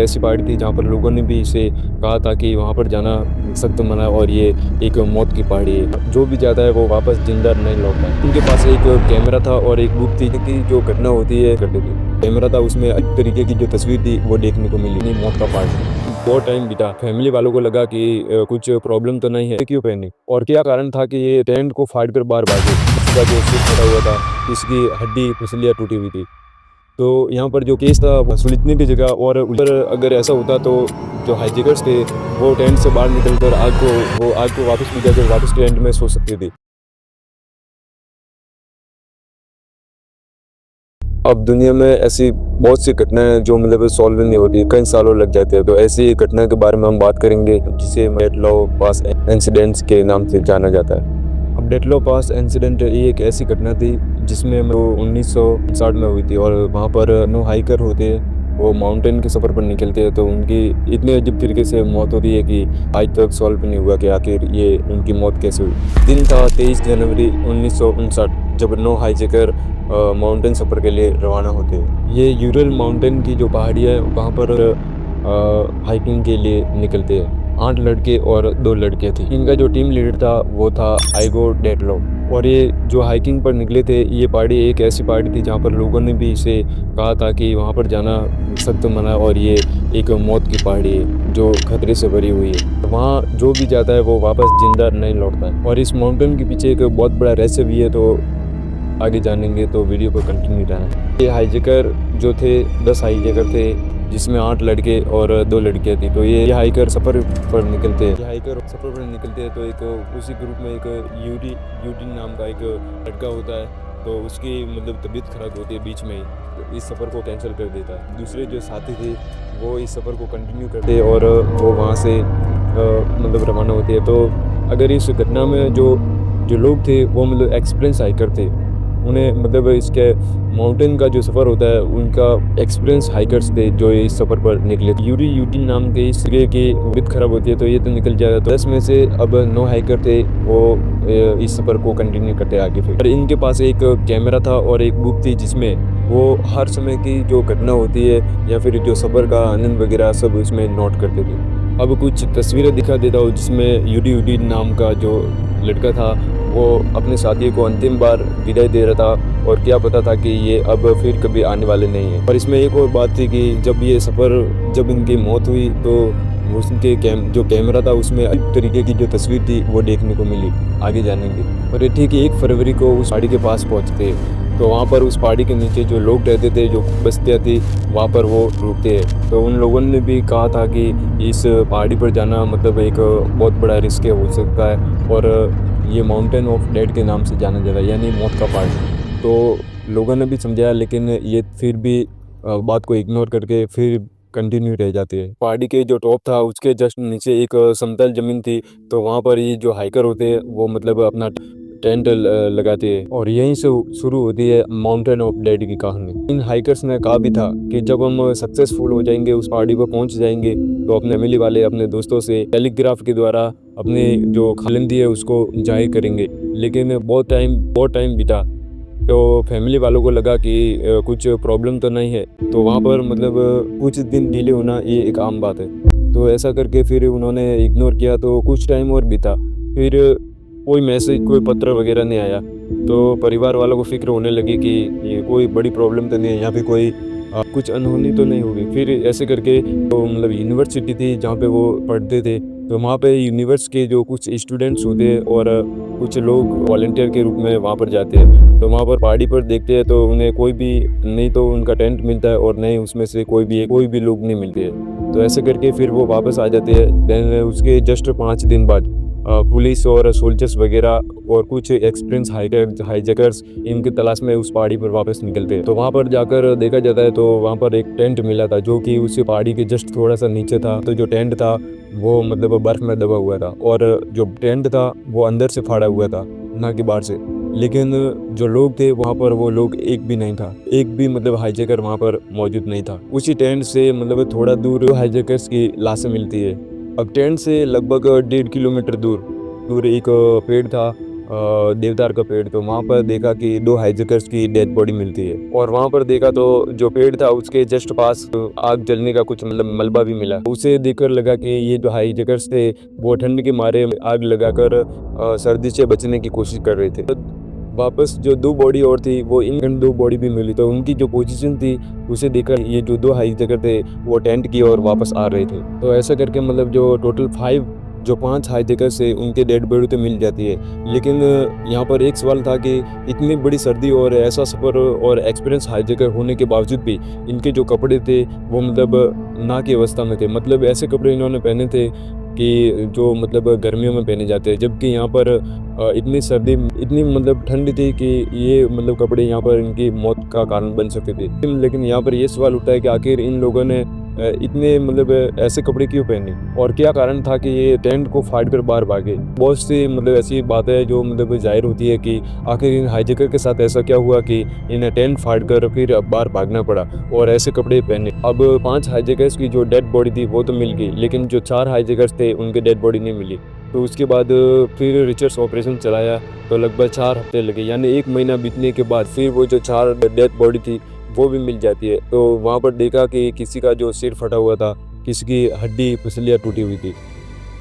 ऐसी पहाड़ी थी जहाँ पर लोगों ने भी इसे कहा था कि वहाँ पर जाना सख्त मना है और ये एक मौत की पहाड़ी है। जो भी जाता है वो वापस जिंदा नहीं लौटता है। उनके पास एक कैमरा था और एक बुक थी कि जो घटना होती है करते थे। कैमरा था, उसमें एक तरीके की जो तस्वीर थी वो देखने को मिली। नहीं, मौत का पार्ट बहुत टाइम बीता। फैमिली वालों को लगा कि कुछ प्रॉब्लम तो नहीं है, क्यों पहनी और क्या कारण था कि ये टेंट को फाड़ कर बाहर भागे। किसी का जो सिर फटा हुआ था, किसी की हड्डी फिसलियाँ टूटी हुई थी। तो यहाँ पर जो केस था वो सुलझने की जगह और उधर अगर ऐसा होता तो जो हाईजैकर्स थे वो टेंट से बाहर निकलकर आग को वापस बुझाकर वापस टेंट में सो सकते थे। अब दुनिया में ऐसी बहुत सी घटनाएं जो मतलब सॉल्व नहीं होती, कई सालों लग जाते हैं। तो ऐसी घटना के बारे में हम बात करेंगे जिसे डेटलॉ पास इंसिडेंट्स के नाम से जाना जाता है। अब डेटलॉ पास इंसिडेंट ये एक ऐसी घटना थी जिसमें वो 1960 में हुई थी और वहाँ पर नो हाइकर होते हैं, वो माउंटेन के सफ़र पर निकलते हैं। तो उनकी इतने अजीब तरीके से मौत होती है कि आज तक सॉल्व नहीं हुआ कि आखिर ये उनकी मौत कैसे हुई। दिन था 23 जनवरी 1959 जब नो हाईजैकर माउंटेन सफ़र के लिए रवाना होते हैं। ये यूरल माउंटेन की जो पहाड़ी है वहाँ पर हाइकिंग के लिए निकलते हैं। 8 लड़के और 2 लड़कियाँ थी। इनका जो टीम लीडर था वो था आइगो डेटलो। और ये जो हाइकिंग पर निकले थे, ये पहाड़ी एक ऐसी पहाड़ी थी जहाँ पर लोगों ने भी इसे कहा था कि वहाँ पर जाना सख्त मना है और ये एक मौत की पहाड़ी है जो खतरे से भरी हुई है। तो वहाँ जो भी जाता है वो वापस जिंदा नहीं लौटता है। और इस माउंटेन के पीछे एक बहुत बड़ा रहस्य भी है, तो आगे जानेंगे तो वीडियो को कंटिन्यू रहना। ये हाईजैकर जो थे 10 हाईजैकर थे जिसमें 8 लड़के और 2 लड़कियां थी। तो ये हाइकर सफ़र पर निकलते हैं। ये हाइकर सफ़र पर निकलते हैं तो एक उसी ग्रुप में एक यूडी नाम का एक लड़का होता है। तो उसकी मतलब तबीयत खराब होती है बीच में ही, तो इस सफ़र को कैंसिल कर देता है। दूसरे जो साथी थे वो इस सफ़र को कंटिन्यू करते हैं और वो वहाँ से मतलब रवाना होते हैं। तो अगर इस घटना में जो जो लोग थे वो मतलब एक्सपीरियंस हाइकर थे, उन्हें मतलब इसके माउंटेन का जो सफ़र होता है उनका एक्सपीरियंस हाइकर्स थे जो इस सफ़र पर निकले थे। यूटी नाम के इस जगह की तबीयत खराब होती है तो ये तो निकल जाएगा। तो 10 में से अब 9 हाइकर थे, वो इस सफ़र को कंटिन्यू करते आगे। फिर इनके पास एक कैमरा था और एक बुक थी जिसमें वो हर समय की जो घटना होती है या फिर जो सफ़र का आनंद वगैरह सब उसमें नोट करते थे। अब कुछ तस्वीरें दिखा देता हूँ जिसमें यूडी नाम का जो लड़का था वो अपने साथी को अंतिम बार विदाई दे रहा था और क्या पता था कि ये अब फिर कभी आने वाले नहीं है। और इसमें एक और बात थी कि जब इनकी मौत हुई तो उसके जो कैमरा था उसमें एक तरीके की जो तस्वीर थी वो देखने को मिली। आगे जानेंगे। और ये ठीक 1 फरवरी को उस पहाड़ी के पास पहुँचते, तो वहाँ पर उस पहाड़ी के नीचे जो लोग रहते थे, जो बस्तियाँ थी, वहाँ पर वो रुकते हैं। तो उन लोगों ने भी कहा था कि इस पहाड़ी पर जाना मतलब एक बहुत बड़ा रिस्क हो सकता है और ये माउंटेन ऑफ डेड के नाम से जाना जाता है, यानी मौत का पहाड़। तो लोगों ने भी समझाया लेकिन ये फिर भी बात को इग्नोर करके फिर कंटिन्यू रह जाते हैं। पहाड़ी के जो टॉप था उसके जस्ट नीचे एक समतल ज़मीन थी, तो वहाँ पर ये जो हाइकर होते हैं वो मतलब अपना टेंट लगाते हैं और यहीं से शुरू होती है माउंटेन ऑफ डेड की कहानी। इन हाइकर्स ने कहा भी था कि जब हम सक्सेसफुल हो जाएंगे, उस पहाड़ी पर पहुंच जाएंगे, तो अपने फैमिली वाले अपने दोस्तों से टेलीग्राफ के द्वारा अपने जो खालिंदी है उसको जाहिर करेंगे। लेकिन बहुत टाइम बीता, तो फैमिली वालों को लगा कि कुछ प्रॉब्लम तो नहीं है। तो वहाँ पर मतलब कुछ दिन डिले होना ये एक आम बात है। तो ऐसा करके फिर उन्होंने इग्नोर किया। तो कुछ टाइम और बीता, फिर कोई मैसेज कोई पत्र वगैरह नहीं आया। तो परिवार वालों को फिक्र होने लगी कि ये कोई बड़ी प्रॉब्लम तो नहीं है, यहाँ पे कोई कुछ अनहोनी तो नहीं होगी। फिर ऐसे करके तो मतलब यूनिवर्सिटी थी जहाँ पे वो पढ़ते थे, तो वहाँ पे यूनिवर्स के जो कुछ स्टूडेंट्स होते हैं और कुछ लोग वॉलंटियर के रूप में वहाँ पर जाते हैं। तो वहाँ पर पहाड़ी पर देखते हैं तो उन्हें कोई भी नहीं तो उनका टेंट मिलता है और नहीं उसमें से कोई भी लोग नहीं मिलते हैं। तो ऐसे करके फिर वो वापस आ जाते हैं। देन उसके जस्ट 5 दिन बाद पुलिस और सोल्जर्स वगैरह और कुछ एक्सपीरियंस हाईजैकर्स इनकी तलाश में उस पहाड़ी पर वापस निकलते हैं। तो वहाँ पर जाकर देखा जाता है तो वहाँ पर एक टेंट मिला था जो कि उस पहाड़ी के जस्ट थोड़ा सा नीचे था। तो जो टेंट था वो मतलब बर्फ में दबा हुआ था और जो टेंट था वो अंदर से फाड़ा हुआ था, ना कि बाहर से। लेकिन जो लोग थे वहाँ पर वो लोग एक भी नहीं था, एक भी मतलब हाईजैकर वहाँ पर मौजूद नहीं था। उसी टेंट से मतलब थोड़ा दूर हाईजैकर्स की लाशें मिलती है। अब टेंट से लगभग 1.5 किलोमीटर दूर एक पेड़ था देवदार का पेड़, तो वहाँ पर देखा कि 2 हाइजैकर्स की डेड बॉडी मिलती है। और वहाँ पर देखा तो जो पेड़ था उसके जस्ट पास आग जलने का कुछ मतलब मलबा भी मिला। उसे देखकर लगा कि ये जो हाइजैकर्स थे वो ठंड के मारे आग लगाकर सर्दी से बचने की कोशिश कर रहे थे। तो वापस जो 2 बॉडी और थी वो इन 2 बॉडी भी मिली, तो उनकी जो पोजीशन थी उसे देखकर ये जो 2 हाइजैकर थे वो टेंट की ओर वापस आ रहे थे। तो ऐसा करके मतलब जो टोटल 5 हाईजैकर्स से उनके डेड बॉडी तो मिल जाती है। लेकिन यहाँ पर एक सवाल था कि इतनी बड़ी सर्दी और ऐसा सफ़र और एक्सपीरियंस हाईजैकर होने के बावजूद भी इनके जो कपड़े थे वो मतलब ना की अवस्था में थे। मतलब ऐसे कपड़े इन्होंने पहने थे कि जो मतलब गर्मियों में पहने जाते हैं, जबकि यहाँ पर इतनी सर्दी, इतनी मतलब ठंड थी कि ये मतलब कपड़े यहाँ पर इनकी मौत का कारण बन सकते थे। लेकिन यहाँ पर ये सवाल उठता है कि आखिर इन लोगों ने इतने मतलब ऐसे कपड़े क्यों पहने और क्या कारण था कि ये टेंट को फाड़ कर बाहर भागे। बहुत सी मतलब ऐसी बातें हैं जो मतलब जाहिर होती है कि आखिर इन हाईजैकर के साथ ऐसा क्या हुआ कि इन्हें टेंट फाड़ कर फिर अब बाहर भागना पड़ा और ऐसे कपड़े पहने। अब 5 हाईजैकर्स की जो डेड बॉडी थी वो तो मिल गई, लेकिन जो 4 हाईजैकर्स थे उनके डेड बॉडी नहीं मिली। तो उसके बाद फिर रिसर्च ऑपरेशन चलाया, तो लगभग 4 हफ्ते लगे, यानी 1 महीना बीतने के बाद फिर वो जो 4 डेड बॉडी थी वो भी मिल जाती है। तो वहाँ पर देखा कि किसी का जो सिर फटा हुआ था, किसी की हड्डी पसलियाँ टूटी हुई थी।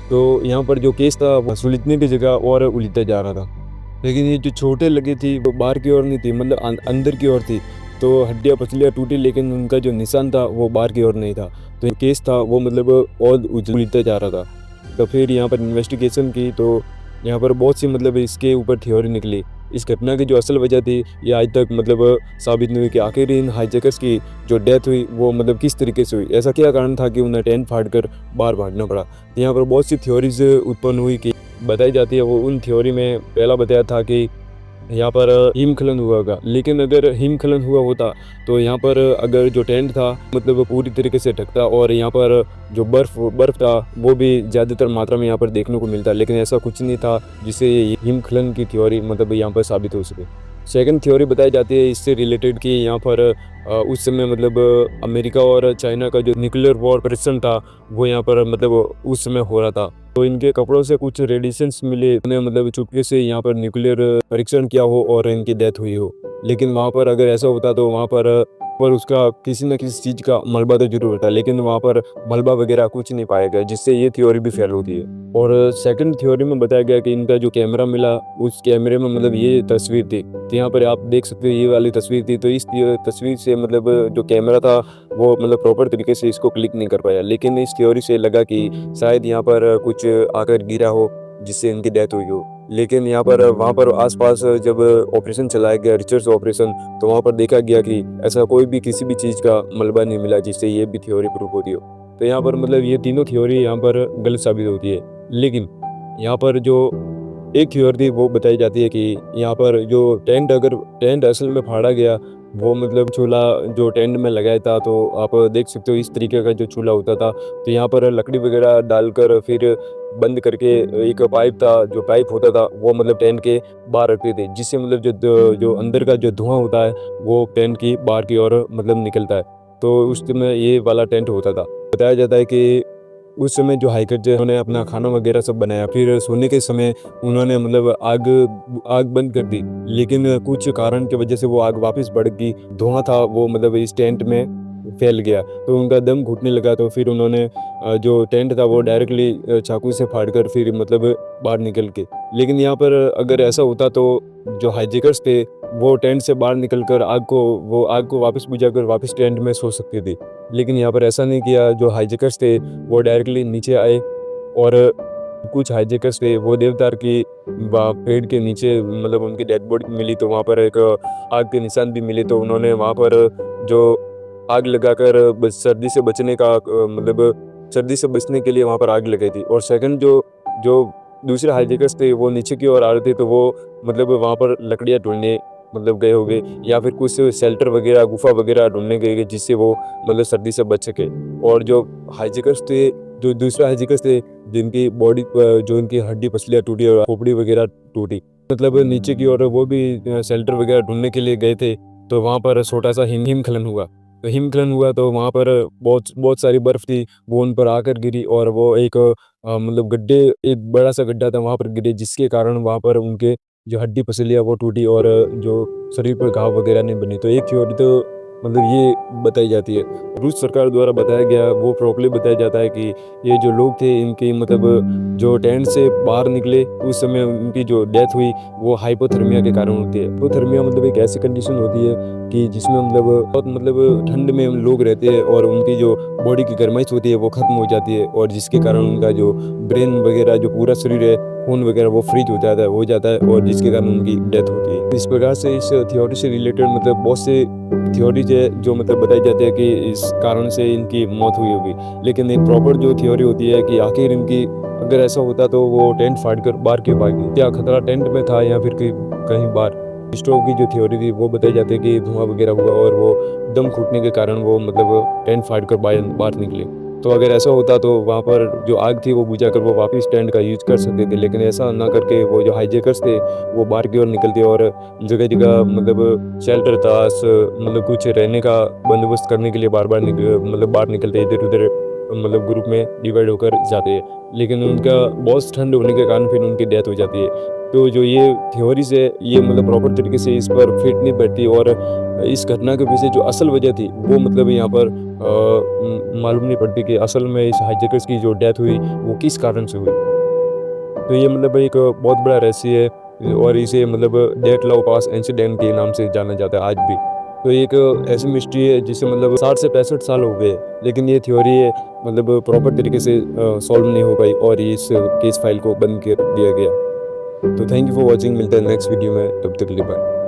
तो यहाँ पर जो केस था वो सुलझने की जगह और उलझता जा रहा था। लेकिन ये जो चोटें लगी थी वो बाहर की ओर नहीं थी, मतलब अंदर की ओर थी। तो हड्डियाँ पसलियाँ टूटी, लेकिन उनका जो निशान था वो बाहर की ओर नहीं था। तो ये केस था वो मतलब और उलझता जा रहा था। तो फिर यहाँ पर इन्वेस्टिगेशन की, तो यहाँ पर बहुत सी मतलब इसके ऊपर थ्योरी निकली। इस घटना की जो असल वजह थी ये आज तक मतलब साबित नहीं हुई कि आखिर इन हाईजैकर्स की जो डेथ हुई वो मतलब किस तरीके से हुई, ऐसा क्या कारण था कि उन्हें टेंट फाड़ कर बाहर भागना पड़ा। तो यहाँ पर बहुत सी थ्योरीज उत्पन्न हुई कि बताई जाती है। वो उन थ्योरी में पहला बताया था कि यहाँ पर हिमस्खलन हुआ होगा, लेकिन अगर हिमस्खलन हुआ होता तो यहाँ पर अगर जो टेंट था मतलब पूरी तरीके से ढकता और यहाँ पर जो बर्फ था वो भी ज़्यादातर मात्रा में यहाँ पर देखने को मिलता, लेकिन ऐसा कुछ नहीं था जिससे ये हिमस्खलन की थ्योरी मतलब यहाँ पर साबित हो सके। सेकंड थ्योरी बताई जाती है इससे रिलेटेड कि यहाँ पर उस समय मतलब अमेरिका और चाइना का जो न्यूक्लियर वॉर परीक्षण था वो यहाँ पर मतलब उस समय हो रहा था। तो इनके कपड़ों से कुछ रेडिएशंस मिले, उन्हें मतलब चुपके से यहाँ पर न्यूक्लियर परीक्षण किया हो और इनकी डेथ हुई हो। लेकिन वहाँ पर अगर ऐसा होता तो वहाँ पर उसका किसी न किसी चीज़ का मलबा तो जरूर होता, लेकिन वहाँ पर मलबा वगैरह कुछ नहीं पाया गया, जिससे ये थ्योरी भी फेल होती है। और सेकंड थ्योरी में बताया गया कि इनका जो कैमरा मिला उस कैमरे में मतलब ये तस्वीर थी। तो यहाँ पर आप देख सकते हो ये वाली तस्वीर थी। तो इस तस्वीर से मतलब जो कैमरा था वो मतलब प्रॉपर तरीके से इसको क्लिक नहीं कर पाया, लेकिन इस थ्योरी से लगा कि शायद यहाँ पर कुछ आकर गिरा हो जिससे इनकी डेथ हुई हो। लेकिन यहाँ पर वहाँ पर आसपास जब ऑपरेशन चलाया गया, रिसर्च ऑपरेशन, तो वहाँ पर देखा गया कि ऐसा कोई भी किसी भी चीज़ का मलबा नहीं मिला जिससे ये भी थ्योरी प्रूव होती हो। तो यहाँ पर मतलब ये तीनों थ्योरी यहाँ पर गलत साबित होती है। लेकिन यहाँ पर जो एक थ्योरी थी वो बताई जाती है कि यहाँ पर जो टेंट, अगर टेंट असल में फाड़ा गया, वो मतलब चूल्हा जो टेंट में लगाया था, तो आप देख सकते हो इस तरीके का जो चूल्हा होता था। तो यहाँ पर लकड़ी वगैरह डालकर फिर बंद करके एक पाइप था, जो पाइप होता था वो मतलब टेंट के बाहर रखते थे, जिससे मतलब जो अंदर का जो धुआं होता है वो टेंट की बाहर की ओर मतलब निकलता है। तो उस समय ये वाला टेंट होता था। बताया जाता है कि उस समय जो हाइकर जो उन्होंने अपना खाना वगैरह सब बनाया, फिर सोने के समय उन्होंने मतलब आग आग बंद कर दी, लेकिन कुछ कारण की वजह से वो आग वापस बढ़ गई। धुआं था वो मतलब इस टेंट में फैल गया, तो उनका दम घुटने लगा। तो फिर उन्होंने जो टेंट था वो डायरेक्टली चाकू से फाड़कर फिर मतलब बाहर निकल के। लेकिन यहाँ पर अगर ऐसा होता तो जो हाईजैकर्स थे वो टेंट से बाहर निकलकर आग को वापस बुझाकर वापस टेंट में सो सकते थे। लेकिन यहाँ पर ऐसा नहीं किया। जो हाईजैकर्स थे वो डायरेक्टली नीचे आए, और कुछ हाईजैकर्स थे वो देवदार की पेड़ के नीचे मतलब उनकी डेड बॉडी मिली, तो वहाँ पर एक आग के निशान भी मिले। तो उन्होंने वहाँ पर जो आग लगाकर सर्दी से बचने का मतलब सर्दी से बचने के लिए वहाँ पर आग लगाई थी। और सेकंड जो जो दूसरे हाईजैकर्स थे वो नीचे की ओर आ रहे थे, तो वो मतलब वहाँ पर लकड़ियाँ ढूंढने मतलब गए होंगे, या फिर कुछ शेल्टर वगैरह गुफा वगैरह ढूंढने गए जिससे वो मतलब सर्दी से बच सके। और जो हाईजैकर्स थे, जो दूसरे हाईजैकर्स थे जिनकी बॉडी जो उनकी हड्डी पसलियाँ टूटी और खोपड़ी वगैरह टूटी, मतलब नीचे की ओर वो भी शेल्टर वगैरह ढूंढने के लिए गए थे। तो वहाँ पर छोटा सा हिमस्खलन हुआ। तो हिमस्खलन हुआ तो वहाँ पर बहुत बहुत सारी बर्फ थी, वो उन पर आकर गिरी, और वो एक मतलब एक बड़ा सा गड्ढा था वहाँ पर गिरे, जिसके कारण वहाँ पर उनके जो हड्डी पसलियाँ वो टूटी और जो शरीर पर घाव वगैरह नहीं बनी। तो एक थ्योरी तो मतलब ये बताई जाती है। रूस सरकार द्वारा बताया गया वो प्रॉपर्ली बताया जाता है कि ये जो लोग थे इनकी मतलब जो टेंट से बाहर निकले उस समय उनकी जो डेथ हुई वो हाइपोथर्मिया के कारण होती है। हाइपोथर्मिया मतलब एक ऐसी कंडीशन होती है कि जिसमें मतलब बहुत मतलब ठंड में लोग रहते हैं और उनकी जो बॉडी की गर्माइश होती है वो खत्म हो जाती है और जिसके कारण उनका जो ब्रेन वगैरह जो पूरा शरीर है खून वगैरह वो फ्रीज हो जाता है और जिसके कारण उनकी डेथ होती है। इस प्रकार से इस थ्योरी से रिलेटेड मतलब बहुत से थ्योरीज है जो मतलब बताई जाती है कि इस कारण से इनकी मौत हुई होगी। लेकिन एक प्रॉपर जो थ्योरी होती है कि आखिर इनकी अगर ऐसा होता तो वो टेंट फाड़ कर बाहर क्यों भागी, क्या खतरा टेंट में था या फिर कहीं बाहर। स्टोव की जो थ्योरी थी वो बताई जाती है कि धुआं वगैरह हुआ और वो दम घुटने के कारण वो मतलब टेंट फाड़ कर बाहर निकले। तो अगर ऐसा होता तो वहाँ पर जो आग थी वो बुझाकर वो वापस टेंट का यूज कर सकते थे, लेकिन ऐसा ना करके वो जो हाईजैकर्स थे वो बाहर की ओर निकलते और जगह जगह मतलब शेल्टर था मतलब कुछ रहने का बंदोबस्त करने के लिए बार बार मतलब बाहर निकलते इधर उधर मतलब ग्रुप में डिवाइड होकर जाते हैं। लेकिन उनका बहुत ठंड होने के कारण फिर उनकी डेथ हो जाती है। तो जो ये थ्योरीज है ये मतलब प्रॉपर तरीके से इस पर फिट नहीं बैठती और इस घटना के पीछे जो असल वजह थी वो मतलब यहाँ पर मालूम नहीं पड़ती कि असल में इस हाईजैकर्स की जो डेथ हुई वो किस कारण से हुई। तो ये मतलब एक बहुत बड़ा रहस्य है और इसे मतलब डेथ लव पास इंसिडेंट के नाम से जाना जाता है आज भी। तो एक ऐसी मिस्ट्री है जिसे मतलब 60 से 65 साल हो गए, लेकिन ये थ्योरी है मतलब प्रॉपर तरीके से सॉल्व नहीं हो पाई और इस केस फाइल को बंद कर दिया गया। तो थैंक यू फॉर वॉचिंग, मिलते हैं नेक्स्ट वीडियो में, तब तक के लिए बाय।